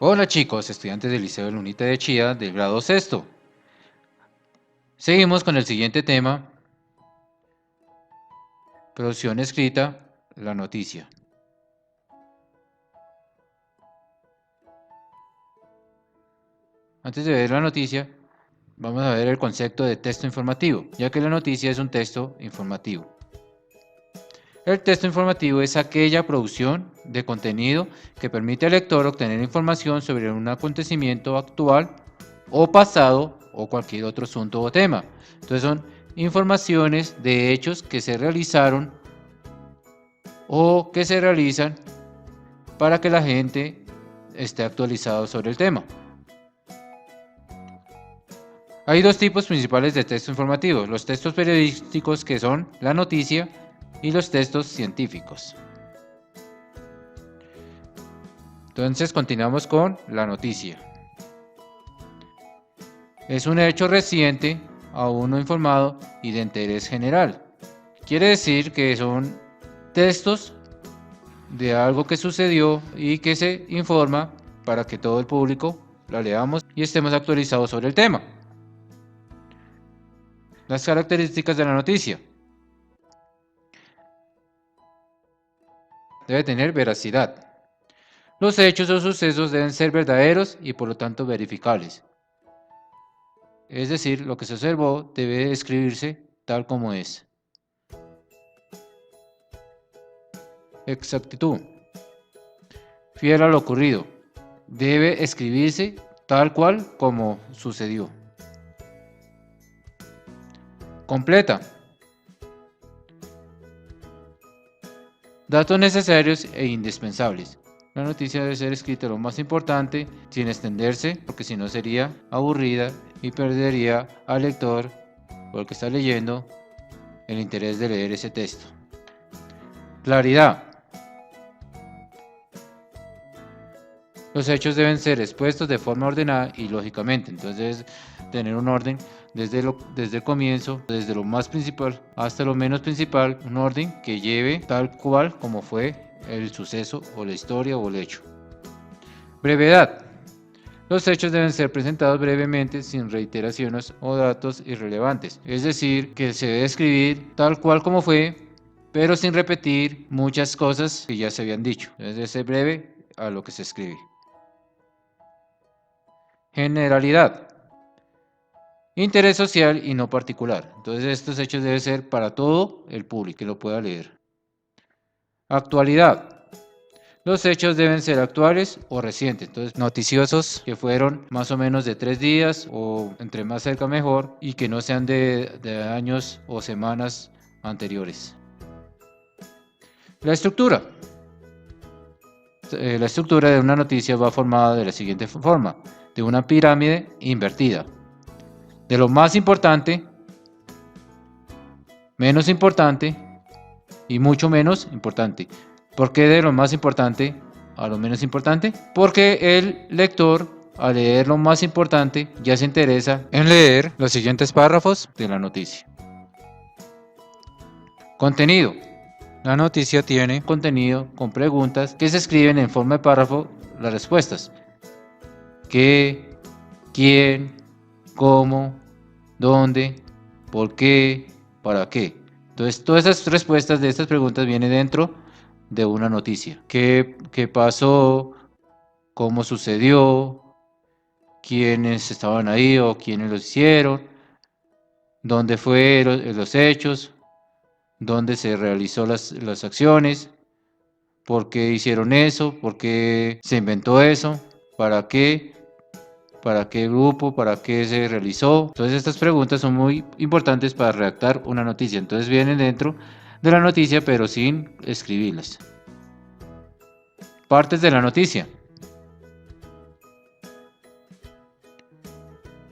Hola chicos, estudiantes del Liceo del UNITE de Chía del grado sexto. Seguimos con el siguiente tema, producción escrita, la noticia. Antes de ver la noticia, vamos a ver el concepto de texto informativo, ya que la noticia es un texto informativo. El texto informativo es aquella producción de contenido que permite al lector obtener información sobre un acontecimiento actual o pasado o cualquier otro asunto o tema. Entonces son informaciones de hechos que se realizaron o que se realizan para que la gente esté actualizado sobre el tema. Hay dos tipos principales de texto informativo: los textos periodísticos, que son la noticia, y los textos científicos. Entonces continuamos con la noticia. Es un hecho reciente, aún no informado y de interés general. Quiere decir que son textos de algo que sucedió y que se informa para que todo el público la leamos y estemos actualizados sobre el tema. Las características de la noticia: debe tener veracidad. Los hechos o sucesos deben ser verdaderos y por lo tanto verificables. Es decir, lo que se observó debe escribirse tal como es. Exactitud. Fiel a lo ocurrido. Debe escribirse tal cual como sucedió. Completa. Datos necesarios e indispensables. La noticia debe ser escrita lo más importante, sin extenderse, porque si no sería aburrida y perdería al lector, o el que está leyendo, el interés de leer ese texto. Claridad. Los hechos deben ser expuestos de forma ordenada y lógicamente, entonces tener un orden desde el comienzo, desde lo más principal hasta lo menos principal, un orden que lleve tal cual como fue el suceso o la historia o el hecho. Brevedad. Los hechos deben ser presentados brevemente, sin reiteraciones o datos irrelevantes, es decir, que se debe escribir tal cual como fue, pero sin repetir muchas cosas que ya se habían dicho. Debe ser breve a lo que se escribe. Generalidad. Interés social y no particular. Entonces estos hechos deben ser para todo el público que lo pueda leer. Actualidad. Los hechos deben ser actuales o recientes, entonces noticiosos que fueron más o menos de 3 días o entre más cerca mejor, y que no sean de años o semanas anteriores. La estructura. La estructura de una noticia va formada de la siguiente forma: de una pirámide invertida. De lo más importante, menos importante y mucho menos importante. ¿Por qué de lo más importante a lo menos importante? Porque el lector, al leer lo más importante, ya se interesa en leer los siguientes párrafos de la noticia. Contenido. La noticia tiene contenido con preguntas que se escriben en forma de párrafo las respuestas. ¿Qué? ¿Quién? ¿Cómo? ¿Dónde? ¿Por qué? ¿Para qué? Entonces, todas esas respuestas de estas preguntas vienen dentro de una noticia. ¿Qué pasó? ¿Cómo sucedió? ¿Quiénes estaban ahí o quiénes lo hicieron? ¿Dónde fueron los hechos? ¿Dónde se realizó las acciones? ¿Por qué hicieron eso? ¿Por qué se inventó eso? ¿Para qué? ¿Para qué grupo? ¿Para qué se realizó? Entonces estas preguntas son muy importantes para redactar una noticia. Entonces vienen dentro de la noticia pero sin escribirlas. Partes de la noticia.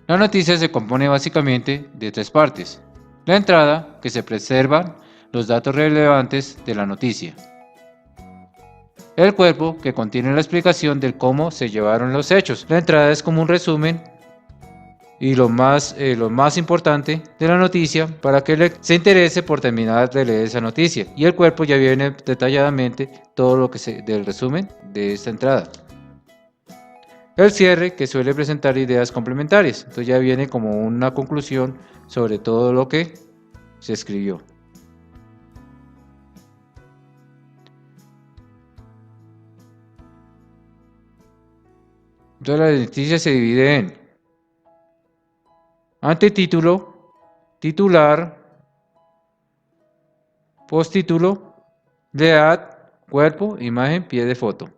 La noticia se compone básicamente de 3 partes. La entrada, que se preservan los datos relevantes de la noticia. El cuerpo, que contiene la explicación de cómo se llevaron los hechos. La entrada es como un resumen y lo más importante de la noticia para que se interese por terminar de leer esa noticia. Y el cuerpo ya viene detalladamente todo lo que del resumen de esta entrada. El cierre, que suele presentar ideas complementarias. Entonces ya viene como una conclusión sobre todo lo que se escribió. Entonces la noticia se divide en antetítulo, titular, posttítulo, lead, cuerpo, imagen, pie de foto.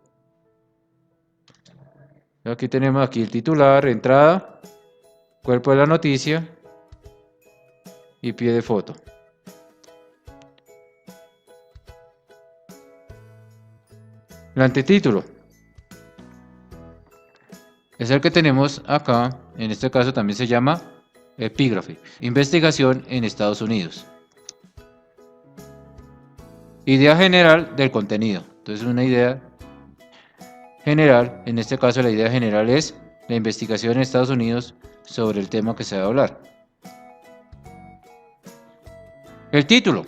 Aquí tenemos aquí el titular, entrada, cuerpo de la noticia y pie de foto. El antetítulo es el que tenemos acá, en este caso también se llama epígrafe, investigación en Estados Unidos. Idea general del contenido. Entonces una idea general, en este caso la idea general es la investigación en Estados Unidos sobre el tema que se va a hablar. El título.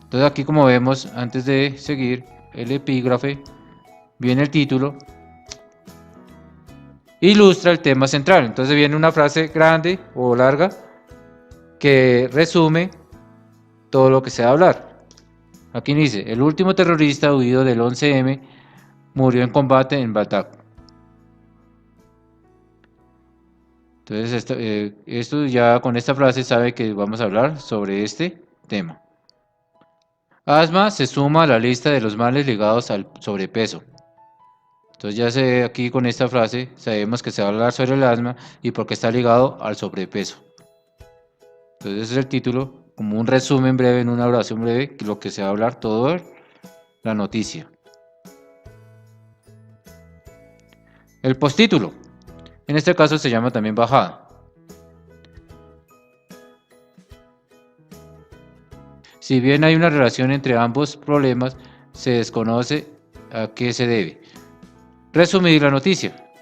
Entonces aquí como vemos, antes de seguir el epígrafe, viene el título. Ilustra el tema central. Entonces viene una frase grande o larga que resume todo lo que se va a hablar. Aquí dice, el último terrorista huido del 11M murió en combate en Baltac. Entonces esto ya con esta frase sabe que vamos a hablar sobre este tema. Asma se suma a la lista de los males ligados al sobrepeso. Entonces ya aquí con esta frase sabemos que se va a hablar sobre el asma y por qué está ligado al sobrepeso. Entonces ese es el título, como un resumen breve en una oración breve, lo que se va a hablar toda la noticia. El postítulo, en este caso se llama también bajada. Si bien hay una relación entre ambos problemas, se desconoce a qué se debe. Resumir la noticia.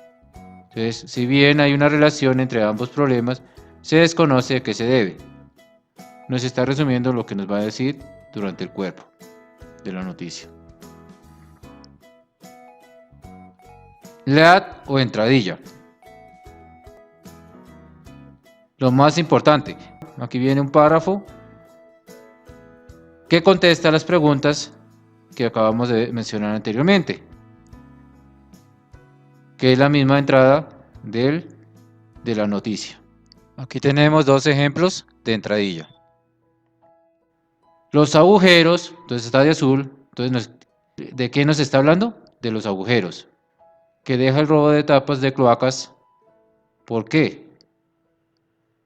Entonces, si bien hay una relación entre ambos problemas, se desconoce a qué se debe. Nos está resumiendo lo que nos va a decir durante el cuerpo de la noticia. Lead o entradilla. Lo más importante, aquí viene un párrafo que contesta las preguntas que acabamos de mencionar anteriormente, que es la misma entrada de la noticia. Aquí tenemos dos ejemplos de entradilla. Los agujeros, entonces está de azul, entonces ¿de qué nos está hablando? De los agujeros, que deja el robo de tapas de cloacas. ¿Por qué?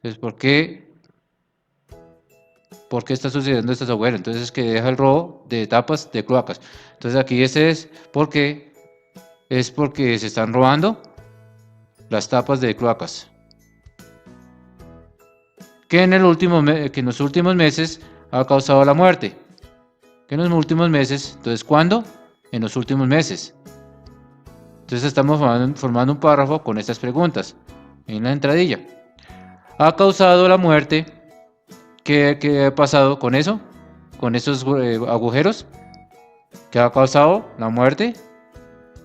Entonces, ¿por qué está sucediendo estos agujeros? Entonces es que deja el robo de tapas de cloacas. Entonces aquí ese es porque se están robando las tapas de cloacas. Que en los últimos meses ha causado la muerte. Que en los últimos meses, entonces ¿cuándo? En los últimos meses. Entonces estamos formando un párrafo con estas preguntas en la entradilla. ¿Ha causado la muerte? ¿Qué ha pasado con eso? Con esos agujeros. ¿Qué ha causado la muerte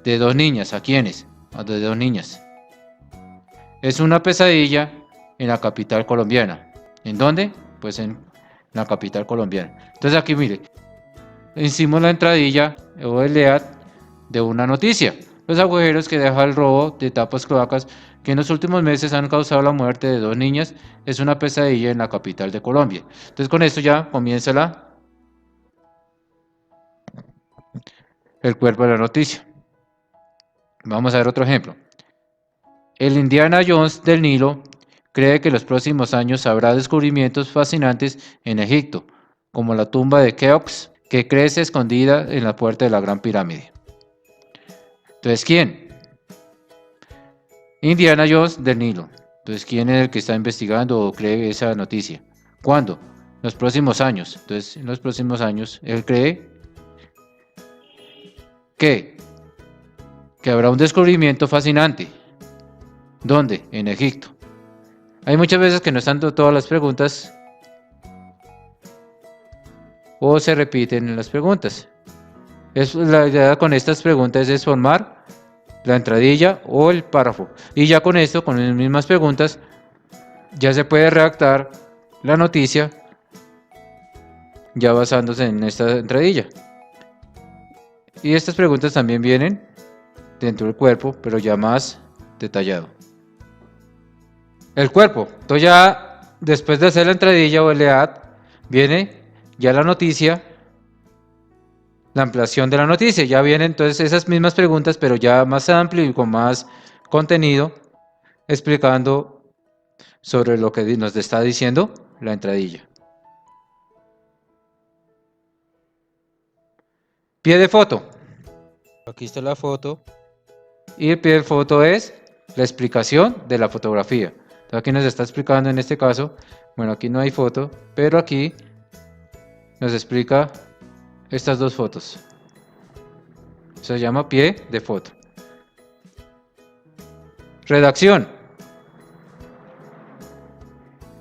de dos niñas? ¿A quiénes? De dos niñas. Es una pesadilla en la capital colombiana. ¿En dónde? Pues en la capital colombiana. Entonces aquí mire, hicimos la entradilla o el lead de una noticia. Los agujeros que deja el robo de tapas cloacas que en los últimos meses han causado la muerte de dos niñas es una pesadilla en la capital de Colombia. Entonces con esto ya comienza el cuerpo de la noticia. Vamos a ver otro ejemplo. El Indiana Jones del Nilo cree que en los próximos años habrá descubrimientos fascinantes en Egipto, como la tumba de Keops, que crece escondida en la puerta de la Gran Pirámide. Entonces, ¿quién? Indiana Jones del Nilo. Entonces, ¿quién es el que está investigando o cree esa noticia? ¿Cuándo? Los próximos años. Entonces, en los próximos años, él cree que habrá un descubrimiento fascinante. ¿Dónde? En Egipto. Hay muchas veces que no están todas las preguntas o se repiten en las preguntas. La idea con estas preguntas es formar la entradilla o el párrafo. Y ya con esto, con las mismas preguntas, ya se puede redactar la noticia ya basándose en esta entradilla. Y estas preguntas también vienen dentro del cuerpo, pero ya más detallado. El cuerpo, entonces ya después de hacer la entradilla o el lead, viene ya la noticia, la ampliación de la noticia. Ya vienen entonces esas mismas preguntas, pero ya más amplio y con más contenido, explicando sobre lo que nos está diciendo la entradilla. Pie de foto. Aquí está la foto. Y el pie de foto es la explicación de la fotografía. Entonces aquí nos está explicando en este caso, bueno, aquí no hay foto, pero aquí nos explica estas dos fotos. Se llama pie de foto. Redacción.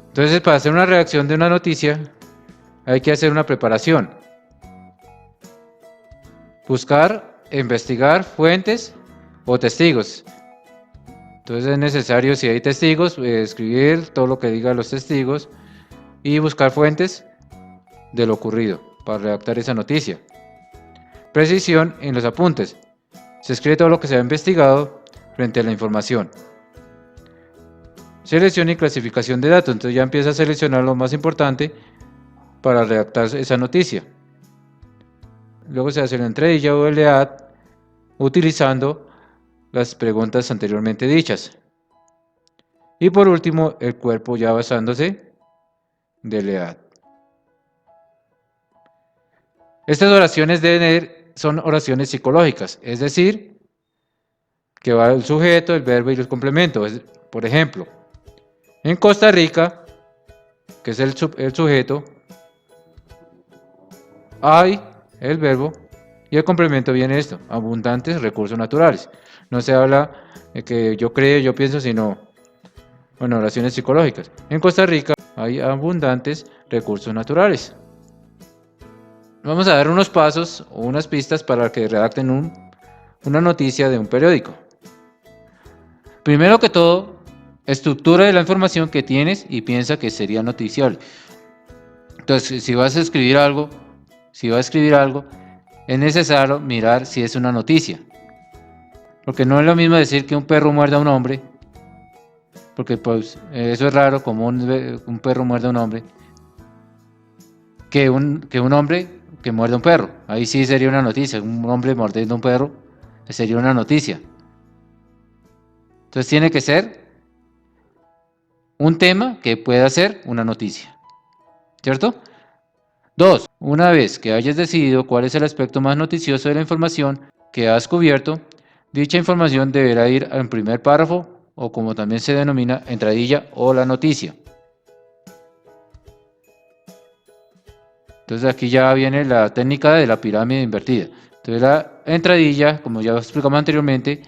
Entonces, para hacer una redacción de una noticia, hay que hacer una preparación. Buscar, investigar fuentes o testigos. Entonces es necesario, si hay testigos, escribir todo lo que digan los testigos y buscar fuentes de lo ocurrido para redactar esa noticia. Precisión en los apuntes. Se escribe todo lo que se ha investigado frente a la información. Selección y clasificación de datos. Entonces ya empieza a seleccionar lo más importante para redactar esa noticia. Luego se hace la entradilla o el lead utilizando las preguntas anteriormente dichas. Y por último, el cuerpo ya basándose del lead. Estas oraciones son oraciones psicológicas, es decir, que va el sujeto, el verbo y el complemento. Por ejemplo, en Costa Rica, que es el sujeto, hay el verbo y el complemento viene esto, abundantes recursos naturales. No se habla de que yo creo, yo pienso, sino, bueno, oraciones psicológicas. En Costa Rica hay abundantes recursos naturales. Vamos a dar unos pasos o unas pistas para que redacten una noticia de un periódico. Primero que todo, estructura de la información que tienes y piensa que sería noticiable. Entonces, si vas a escribir algo, es necesario mirar si es una noticia. Porque no es lo mismo decir que un perro muerda a un hombre, porque pues eso es raro, como un perro muerda a un hombre, que un hombre que muerde a un perro. Ahí sí sería una noticia. Un hombre mordiendo a un perro sería una noticia. Entonces tiene que ser un tema que pueda ser una noticia, ¿cierto? 2. Una vez que hayas decidido cuál es el aspecto más noticioso de la información que has cubierto, dicha información deberá ir al primer párrafo o como también se denomina entradilla o la noticia. Entonces aquí ya viene la técnica de la pirámide invertida. Entonces la entradilla, como ya explicamos anteriormente,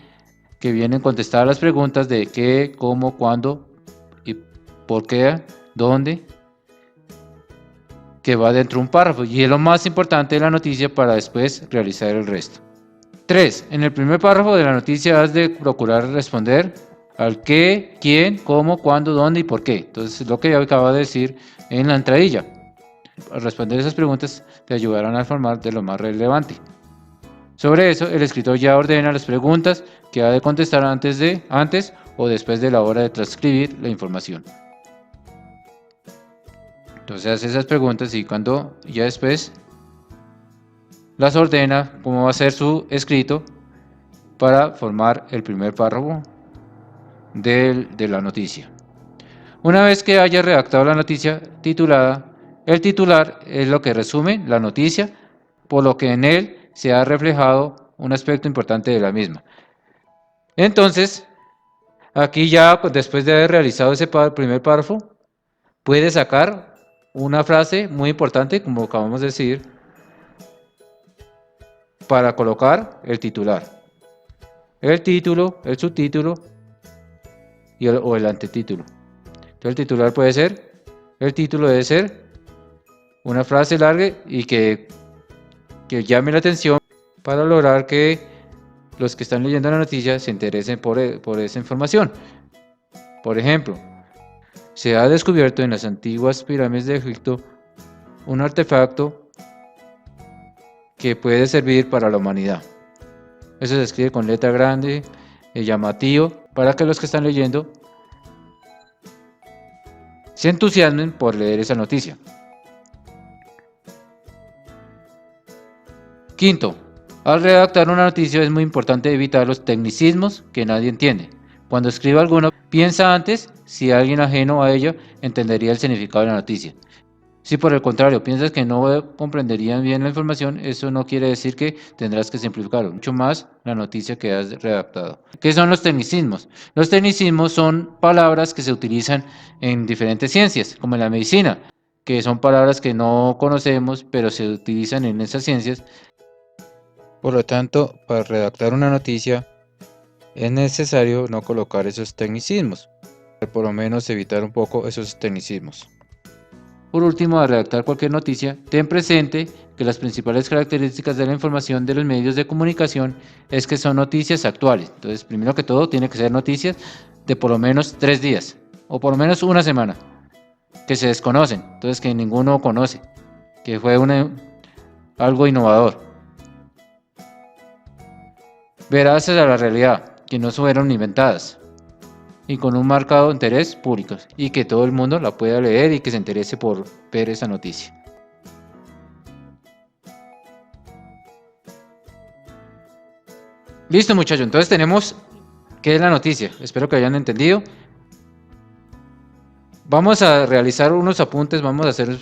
que vienen contestadas las preguntas de qué, cómo, cuándo y por qué, dónde, que va dentro de un párrafo y es lo más importante de la noticia para después realizar el resto. 3. En el primer párrafo de la noticia has de procurar responder al qué, quién, cómo, cuándo, dónde y por qué. Entonces lo que yo acabo de decir en la entradilla. Al responder esas preguntas te ayudarán a formar de lo más relevante. Sobre eso, el escritor ya ordena las preguntas que ha de contestar antes o después de la hora de transcribir la información. Entonces hace esas preguntas y cuando ya después las ordena, cómo va a ser su escrito para formar el primer párrafo de la noticia. Una vez que haya redactado la noticia titulada, el titular es lo que resume la noticia, por lo que en él se ha reflejado un aspecto importante de la misma. Entonces, aquí ya después de haber realizado ese primer párrafo, puede sacar una frase muy importante, como acabamos de decir, para colocar el titular, el título, el subtítulo o el antetítulo. Entonces el titular puede ser, el título debe ser una frase larga y que llame la atención para lograr que los que están leyendo la noticia se interesen por esa información. Por ejemplo, se ha descubierto en las antiguas pirámides de Egipto un artefacto que puede servir para la humanidad. Eso se escribe con letra grande, llamativo, para que los que están leyendo se entusiasmen por leer esa noticia. Quinto, al redactar una noticia es muy importante evitar los tecnicismos que nadie entiende. Cuando escriba alguno, piensa antes si alguien ajeno a ella entendería el significado de la noticia. Si por el contrario piensas que no comprenderían bien la información, eso no quiere decir que tendrás que simplificar mucho más la noticia que has redactado. ¿Qué son los tecnicismos? Los tecnicismos son palabras que se utilizan en diferentes ciencias, como en la medicina, que son palabras que no conocemos, pero se utilizan en esas ciencias. Por lo tanto, para redactar una noticia es necesario no colocar esos tecnicismos, por lo menos evitar un poco esos tecnicismos. Por último, al redactar cualquier noticia, ten presente que las principales características de la información de los medios de comunicación es que son noticias actuales. Entonces, primero que todo, tiene que ser noticias de por lo menos 3 días o por lo menos una semana, que se desconocen, entonces que ninguno conoce, que fue algo innovador. Veraces a la realidad, que no fueron inventadas, y con un marcado interés público, y que todo el mundo la pueda leer y que se interese por ver esa noticia. Listo, muchachos, entonces tenemos qué es la noticia. Espero que hayan entendido. Vamos a realizar unos apuntes, vamos a hacer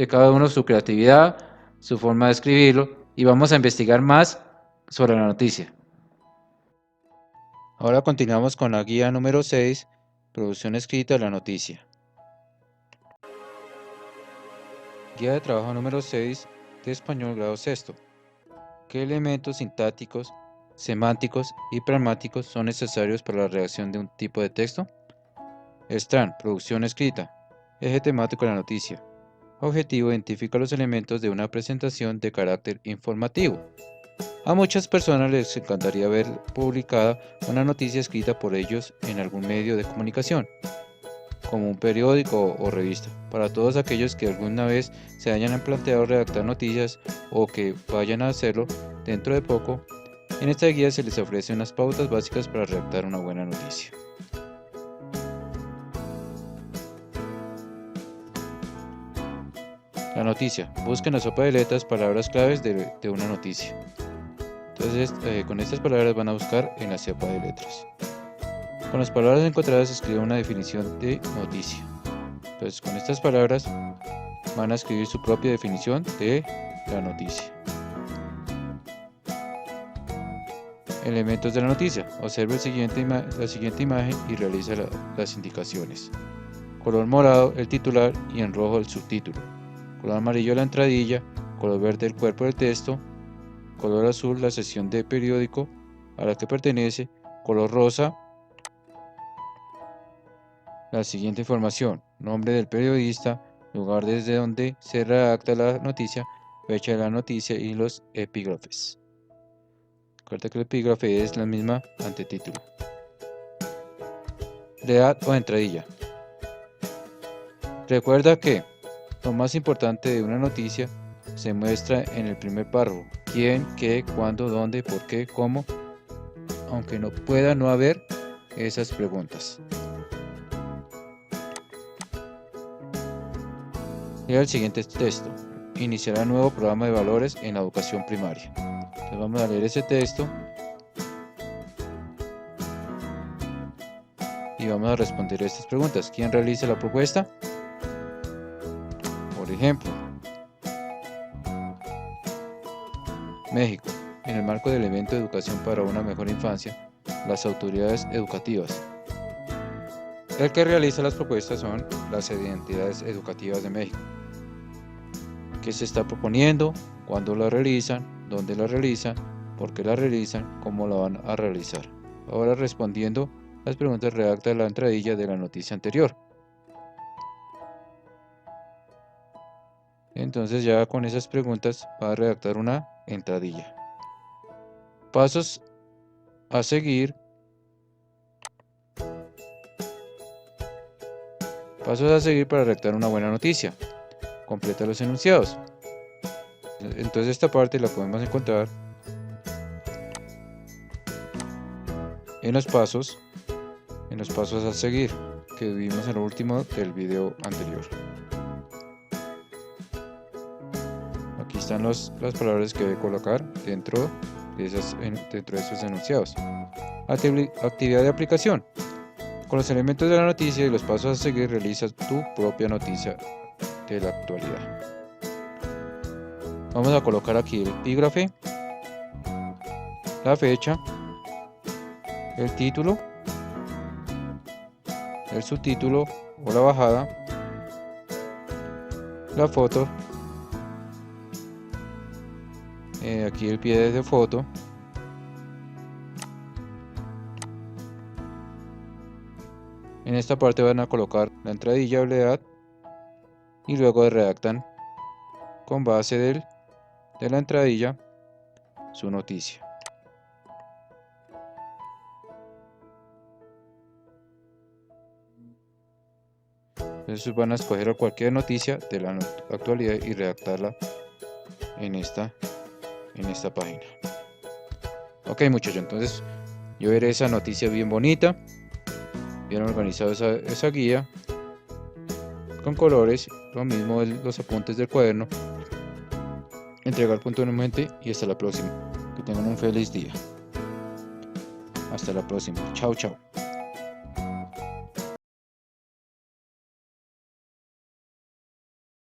cada uno su creatividad, su forma de escribirlo, y vamos a investigar más sobre la noticia. Ahora continuamos con la guía número 6, producción escrita de la noticia. Guía de trabajo número 6 de español grado sexto. ¿Qué elementos sintácticos, semánticos y pragmáticos son necesarios para la redacción de un tipo de texto? Están: producción escrita, eje temático de la noticia. Objetivo: identifica los elementos de una presentación de carácter informativo. A muchas personas les encantaría ver publicada una noticia escrita por ellos en algún medio de comunicación, como un periódico o revista. Para todos aquellos que alguna vez se hayan planteado redactar noticias o que vayan a hacerlo dentro de poco, en esta guía se les ofrece unas pautas básicas para redactar una buena noticia. La noticia. Busca en la sopa de letras palabras claves de una noticia. Entonces, con estas palabras van a buscar en la sopa de letras. Con las palabras encontradas escribe una definición de noticia. Entonces, con estas palabras van a escribir su propia definición de la noticia. Elementos de la noticia. Observa la siguiente imagen y realiza las indicaciones. Color morado el titular y en rojo el subtítulo. Color amarillo la entradilla, color verde el cuerpo del texto, color azul la sección de periódico a la que pertenece, color rosa la siguiente información: nombre del periodista, lugar desde donde se redacta la noticia, fecha de la noticia y los epígrafes. Recuerda que el epígrafe es la misma antetítulo. Edad o entradilla. Recuerda que lo más importante de una noticia se muestra en el primer párrafo: quién, qué, cuándo, dónde, por qué, cómo, aunque no pueda no haber esas preguntas. Lea el siguiente texto. Iniciará un nuevo programa de valores en la educación primaria. Entonces vamos a leer ese texto y vamos a responder estas preguntas. ¿Quién realiza la propuesta? Por ejemplo, México. En el marco del evento de educación para una mejor infancia, las autoridades educativas. El que realiza las propuestas son las entidades educativas de México. ¿Qué se está proponiendo? ¿Cuándo la realizan? ¿Dónde la realizan? ¿Por qué la realizan? ¿Cómo la van a realizar? Ahora, respondiendo las preguntas, redacta la entradilla de la noticia anterior. Entonces ya con esas preguntas va a redactar una entradilla. Pasos a seguir. Pasos a seguir para redactar una buena noticia. Completa los enunciados. Entonces esta parte la podemos encontrar en los pasos a seguir que vimos en el último del video anterior. Aquí están las palabras que debe colocar dentro de esos enunciados. Actividad de aplicación. Con los elementos de la noticia y los pasos a seguir realizas tu propia noticia de la actualidad. Vamos a colocar aquí el epígrafe, la fecha, el título, el subtítulo o la bajada, la foto, aquí el pie de foto, en esta parte van a colocar la entradilla o brevedad y luego redactan con base de la entradilla su noticia. Entonces van a escoger cualquier noticia de la actualidad y redactarla en esta página. Ok, muchachos, entonces yo veré esa noticia bien bonita, bien organizado esa guía con colores, lo mismo de los apuntes del cuaderno. Entregar puntualmente y hasta la próxima. Que tengan un feliz día. Hasta la próxima. Chao, chao.